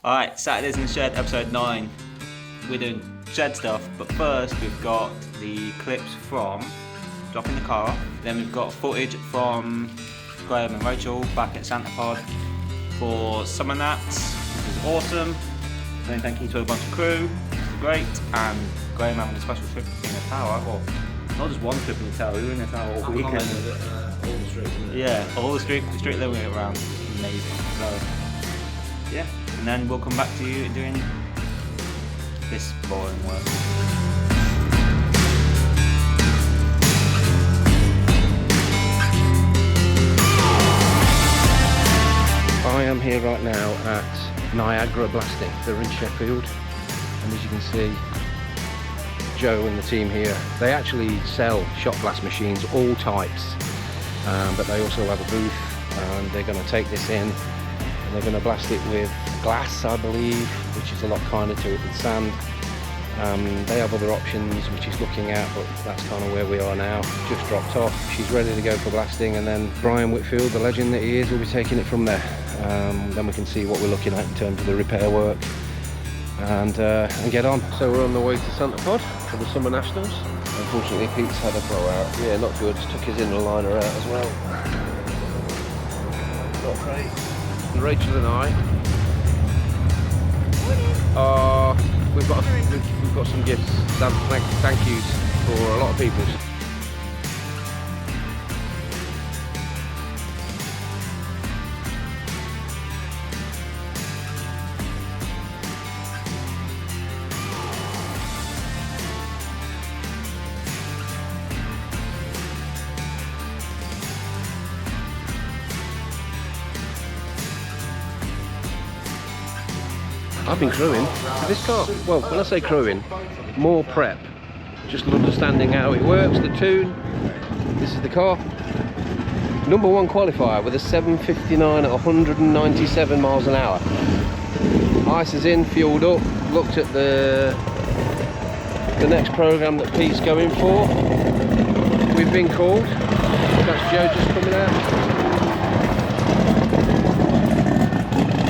Alright, Saturdays in the Shed, episode 9. We're doing shed stuff, but first we've got the clips from dropping the car off. Then we've got footage from Graham and Rachel back at Santa Pod for Summer Nats, which is awesome. Then thank you to a bunch of crew, which is great. And Graham having a special trip in the tower, or not just one trip in the tower, we were in the tower all weekend. All the streets. Yeah, all the street that we went around, amazing. So, yeah. And then we'll come back to you doing this boring work. I am here right now at Niagara Blasting. They're in Sheffield, and as you can see, Joe and the team here, they actually sell shot blast machines, all types, but they also have a booth, and they're going to take this in. They're going to blast it with glass, I believe, which is a lot kinder to it than sand. They have other options which he's looking at, but that's kind of where we are now. Just dropped off, she's ready to go for blasting, and then Brian Whitfield, the legend that he is, will be taking it from there. Then we can see what we're looking at in terms of the repair work and get on. So we're on the way to Santa Pod for the Summer Nationals. Unfortunately Pete's had a blowout. Yeah, not good, took his inner liner out as well. Not great. Rachel and I we've got some gifts, thank yous for a lot of people. I've been crewing this car. Well, when I say crewing, more prep. Just understanding how it works, the tune. This is the car. Number 1 qualifier with a 759 at 197 miles an hour. Ice is in, fueled up. Looked at the next program that Pete's going for. We've been called. That's Joe just coming out.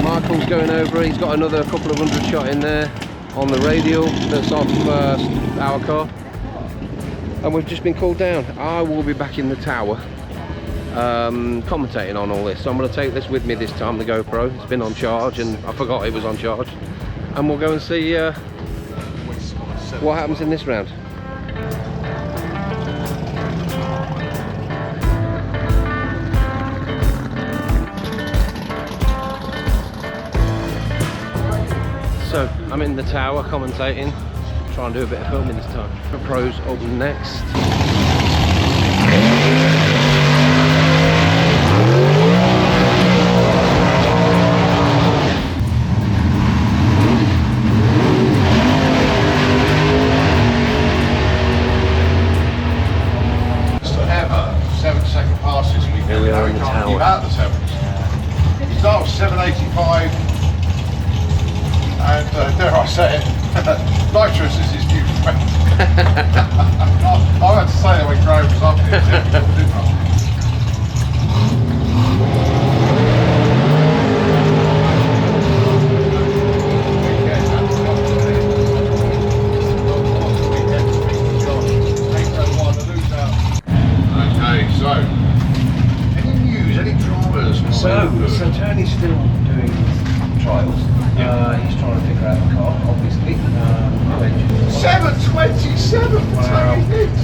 Michael's going over, he's got another couple of 100 shot in there on the radial that's off our car, and we've just been called down. I will be back in the tower commentating on all this, so I'm going to take this with me this time, the GoPro. It's been on charge and I forgot it was on charge, and we'll go and see what happens in this round. So I'm in the tower commentating, try and do a bit of filming this time. The pros up next. Ever 7-second passes we Here we are in the tower. You out the 7s. You start with 785. And dare I say it, nitrous is his new friend. I had to say that when Graham was up here, didn't I? Okay, so any news, any dramas? So Tony's still doing trials. He's trying to figure out the car, obviously. 727 for Tony Hicks.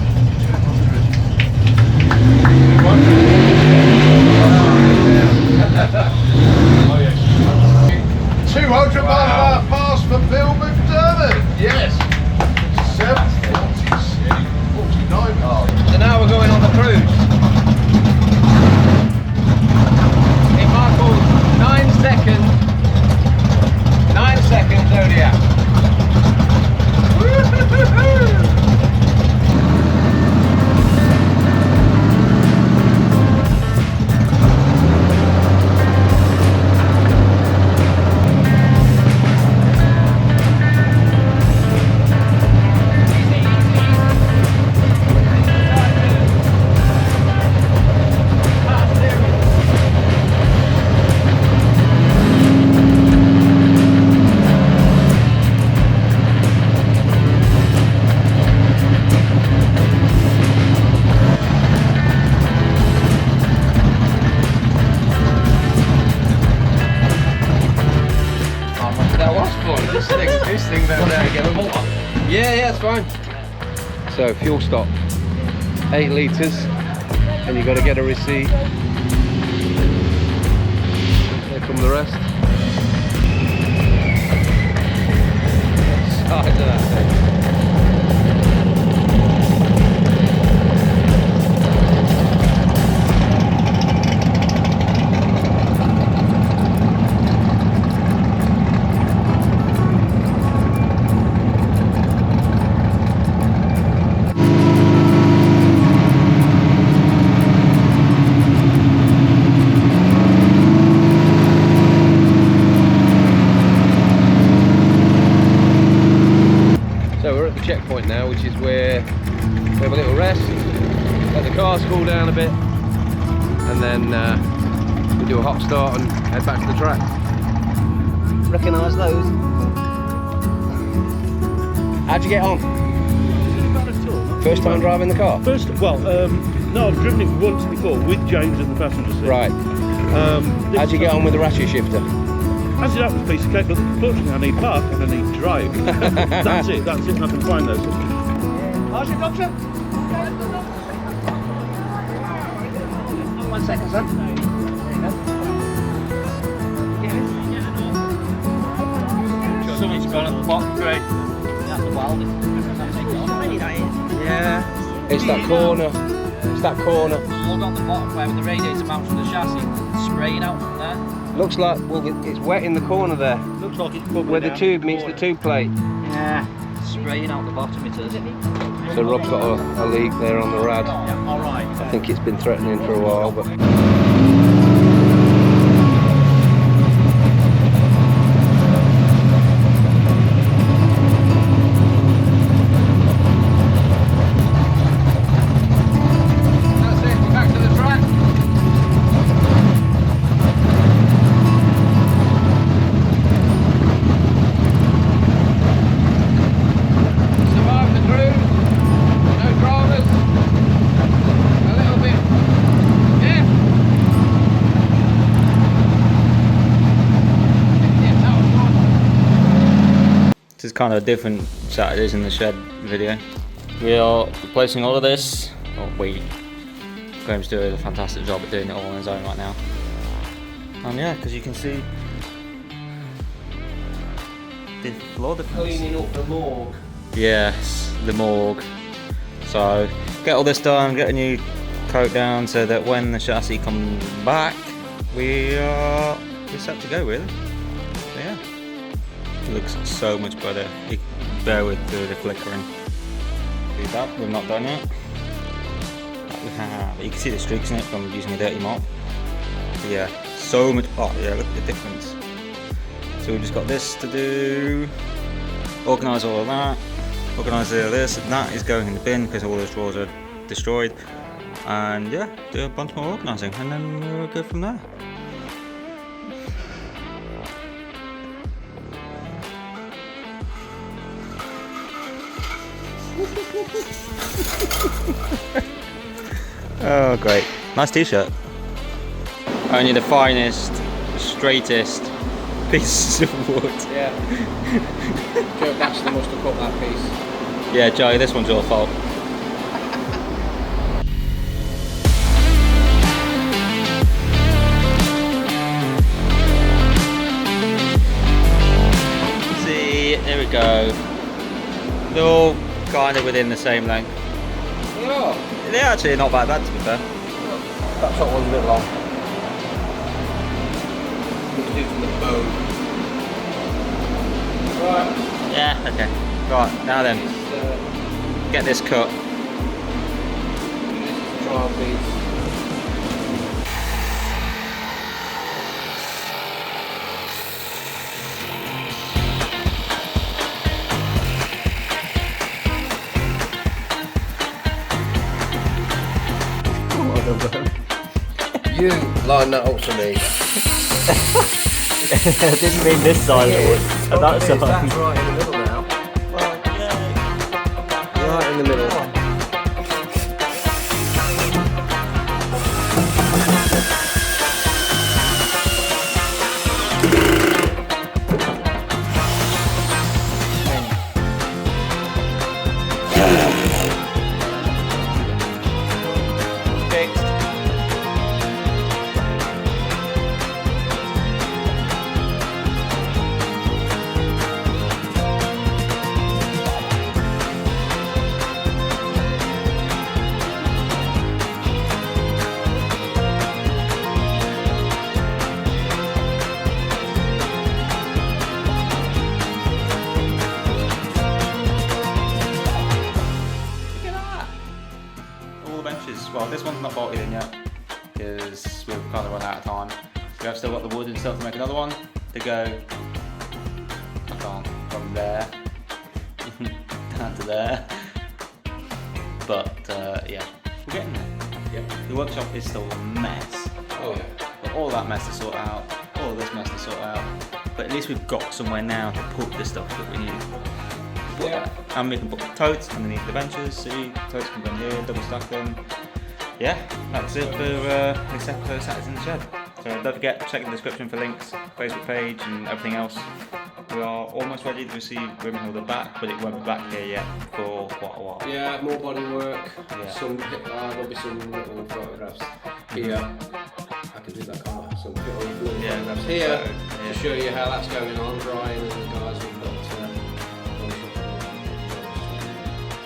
200 mile an hour pass for Bill McDermott. Yes. 746, 49 miles. So now we're going on the cruise. Yeah, that's fine. So fuel stop, 8 litres, and you've got to get a receipt. Here come the rest. Size of that thing. So we're at the checkpoint now, which is where we have a little rest, let the cars cool down a bit, and then we do a hot start and head back to the track. Recognise those? How'd you get on? First time driving the car? No, I've driven it once before with James in the passenger seat. Right. How'd you get on with the ratchet shifter? As it happens, piece of cake, but unfortunately I need park and I need drive. That's it, and I can find those. How's your doctor? 1 second, son. Something's gone at the bottom, great. That's the wildest. Yeah. It's that corner. It's that corner. Hold on the bottom where the radiator mounts from the chassis, spraying out from there. Looks like, well, it's wet in the corner there, Looks like it's bubbling where the down tube the meets the corner. tube plate. Yeah. Spraying out the bottom it is. So Rob's got a leak there on the rad. Yeah, alright. I think it's been threatening for a while, but... That's it, back to the track. Survived the cruise, no dramas, a little bit, yeah. Yeah, that was good. This is kind of a different Saturdays in the Shed video. We are replacing all of this. Oh, Graham's doing a fantastic job at doing it all on his own right now. And yeah, because you can see the floor difference. Cleaning up the morgue. Yes, the morgue. So get all this done, get a new coat down so that when the chassis comes back, we're set to go really. So yeah, it looks so much better. You can bear with the flickering. Do that, we're not done yet. That we have. You can see the streaks in it from using a dirty mop. But yeah, so much. Oh yeah, look at the difference. So we've just got this to do. Organise all of that. Organise all this, and that is going in the bin because all those drawers are destroyed. And yeah, do a bunch more organising, and then we'll go from there. Oh, great. Nice t-shirt. Only the finest, straightest pieces of wood. Yeah. Joe Baxter must have cut that piece. Yeah, Joe, this one's your fault. See, there we go. They're all kind of within the same length. Yeah. They're actually not bad, to be fair. That top one's a bit long. Looks due to the bone. Right. Yeah, okay. Right, now then, get this cut. This is the trial piece. You line that up for me. I didn't mean this side of it. That side. That's right in the middle now. Right in the middle. because we've kind of run out of time. We have still got the wood and stuff to make another one to go. I can't, from there down to there. But yeah, we're getting there. Yeah. The workshop is still a mess. Oh yeah. Got all that mess to sort out, all of this mess to sort out. But at least we've got somewhere now to put the stuff that we need. Yeah. And we can put totes underneath the benches, see, totes can go in here, double stack them. Yeah, that's it for this episode of Saturdays in the Shed. So don't forget, check the description for links, Facebook page and everything else. We are almost ready to receive Grimhilde back, but it won't be back here yet for quite a while. Yeah, more body work. Yeah. There'll be some little photographs here. I can do that, can't I? Some little Yeah. photographs here Yeah. to show you how that's going on. Brian and the guys have got.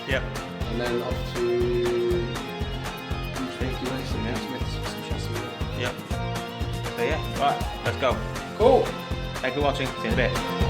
Yep. And then up to Shaky Mason, yeah. Smith's some chassis work. Yep. So yeah, right, let's go. Cool. Thank you for watching, see you in a bit.